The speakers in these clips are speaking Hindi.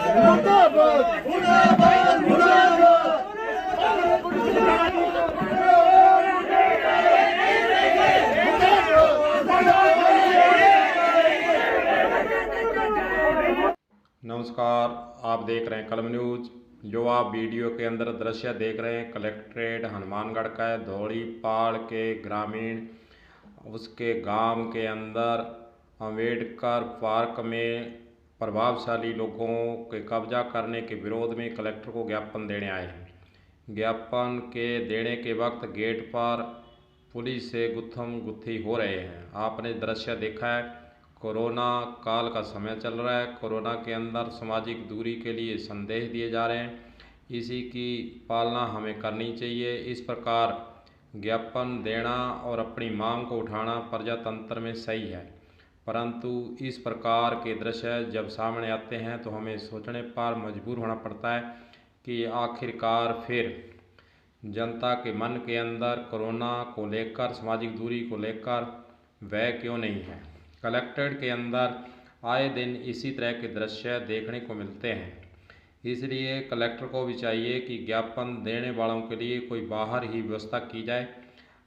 मुर्दाबाद मुर्दाबाद मुर्दाबाद। नमस्कार, आप देख रहे हैं कलम न्यूज। जो आप वीडियो के अंदर दृश्य देख रहे हैं कलेक्ट्रेट हनुमानगढ़ का है। धौड़ीपाड़ के ग्रामीण उसके गांव के अंदर अम्बेडकर पार्क में प्रभावशाली लोगों के कब्जा करने के विरोध में कलेक्टर को ज्ञापन देने आए हैं। ज्ञापन के देने के वक्त गेट पर पुलिस से गुत्थम गुत्थी हो रहे हैं। आपने दृश्य देखा है, कोरोना काल का समय चल रहा है। कोरोना के अंदर सामाजिक दूरी के लिए संदेश दिए जा रहे हैं, इसी की पालना हमें करनी चाहिए। इस प्रकार ज्ञापन देना और अपनी मांग को उठाना प्रजातंत्र में सही है, परंतु इस प्रकार के दृश्य जब सामने आते हैं तो हमें सोचने पर मजबूर होना पड़ता है कि आखिरकार फिर जनता के मन के अंदर कोरोना को लेकर, सामाजिक दूरी को लेकर वह क्यों नहीं है। कलेक्ट्रेट के अंदर आए दिन इसी तरह के दृश्य देखने को मिलते हैं, इसलिए कलेक्टर को भी चाहिए कि ज्ञापन देने वालों के लिए कोई बाहर ही व्यवस्था की जाए,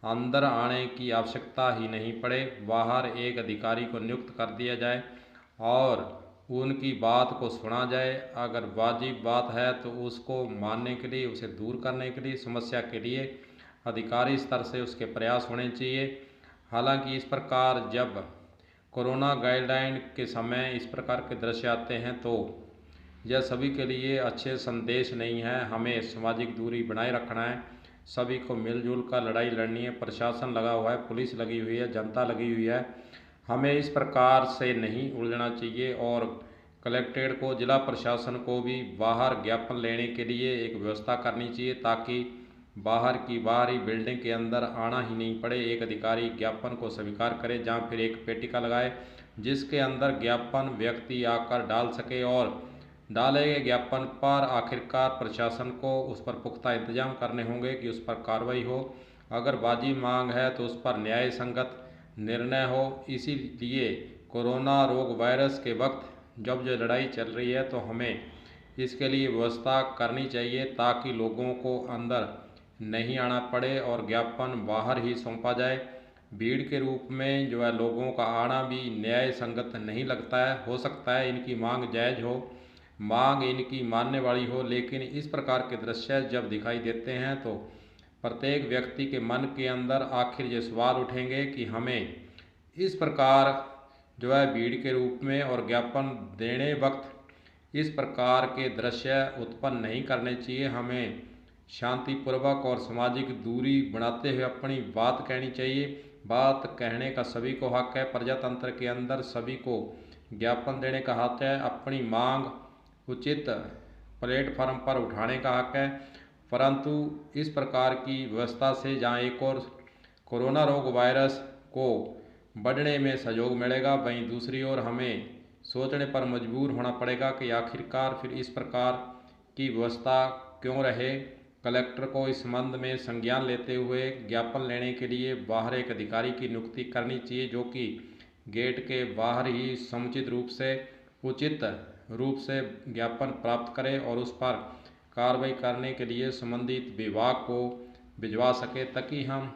अंदर आने की आवश्यकता ही नहीं पड़े। बाहर एक अधिकारी को नियुक्त कर दिया जाए और उनकी बात को सुना जाए। अगर वाजिब बात है तो उसको मानने के लिए, उसे दूर करने के लिए, समस्या के लिए अधिकारी स्तर से उसके प्रयास होने चाहिए। हालांकि इस प्रकार जब कोरोना गाइडलाइन के समय इस प्रकार के दृश्य आते हैं तो यह सभी के लिए अच्छे संदेश नहीं है। हमें सामाजिक दूरी बनाए रखना है, सभी को मिलजुल कर लड़ाई लड़नी है। प्रशासन लगा हुआ है, पुलिस लगी हुई है, जनता लगी हुई है। हमें इस प्रकार से नहीं उलझना चाहिए और कलेक्ट्रेट को, जिला प्रशासन को भी बाहर ज्ञापन लेने के लिए एक व्यवस्था करनी चाहिए, ताकि बाहर की बाहरी बिल्डिंग के अंदर आना ही नहीं पड़े। एक अधिकारी ज्ञापन को स्वीकार करे, जहाँ फिर एक पेटिका लगाए जिसके अंदर ज्ञापन व्यक्ति आकर डाल सके और डाले गए ज्ञापन पर आखिरकार प्रशासन को उस पर पुख्ता इंतजाम करने होंगे कि उस पर कार्रवाई हो। अगर वाजिब मांग है तो उस पर न्याय संगत निर्णय हो। इसीलिए कोरोना रोग वायरस के वक्त जब जो लड़ाई चल रही है तो हमें इसके लिए व्यवस्था करनी चाहिए, ताकि लोगों को अंदर नहीं आना पड़े और ज्ञापन बाहर ही सौंपा जाए। भीड़ के रूप में जो है लोगों का आना भी न्याय संगत नहीं लगता है। हो सकता है इनकी मांग जायज़ हो, मांग इनकी मानने वाली हो, लेकिन इस प्रकार के दृश्य जब दिखाई देते हैं तो प्रत्येक व्यक्ति के मन के अंदर आखिर ये सवाल उठेंगे कि हमें इस प्रकार जो है भीड़ के रूप में और ज्ञापन देने वक्त इस प्रकार के दृश्य उत्पन्न नहीं करने चाहिए। हमें शांतिपूर्वक और सामाजिक दूरी बनाते हुए अपनी बात कहनी चाहिए। बात कहने का सभी को हक है। प्रजातंत्र के अंदर सभी को ज्ञापन देने का हक है, अपनी मांग उचित प्लेटफॉर्म पर उठाने का हक है। परंतु इस प्रकार की व्यवस्था से जहाँ एक और कोरोना रोग वायरस को बढ़ने में सहयोग मिलेगा, वहीं दूसरी ओर हमें सोचने पर मजबूर होना पड़ेगा कि आखिरकार फिर इस प्रकार की व्यवस्था क्यों रहे। कलेक्टर को इस संबंध में संज्ञान लेते हुए ज्ञापन लेने के लिए बाहर एक अधिकारी की नियुक्ति करनी चाहिए, जो कि गेट के बाहर ही समुचित रूप से, उचित रूप से ज्ञापन प्राप्त करे और उस पर कार्रवाई करने के लिए संबंधित विभाग को भिजवा सके, ताकि हम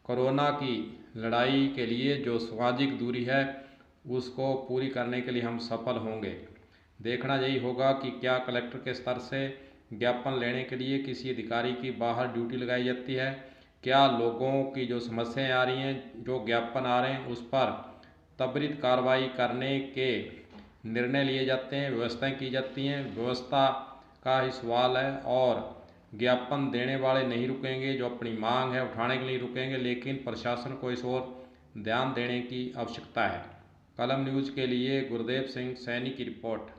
कोरोना की लड़ाई के लिए जो सामाजिक दूरी है उसको पूरी करने के लिए हम सफल होंगे। देखना यही होगा कि क्या कलेक्टर के स्तर से ज्ञापन लेने के लिए किसी अधिकारी की बाहर ड्यूटी लगाई जाती है, क्या लोगों की जो समस्याएं आ रही हैं, जो ज्ञापन आ रहे हैं, उस पर त्वरित कार्रवाई करने के निर्णय लिए जाते हैं, व्यवस्थाएं की जाती हैं। व्यवस्था का ही सवाल है और ज्ञापन देने वाले नहीं रुकेंगे, जो अपनी मांग है उठाने के लिए रुकेंगे, लेकिन प्रशासन को इस ओर ध्यान देने की आवश्यकता है। कलम न्यूज़ के लिए गुरदेव सिंह सैनी की रिपोर्ट।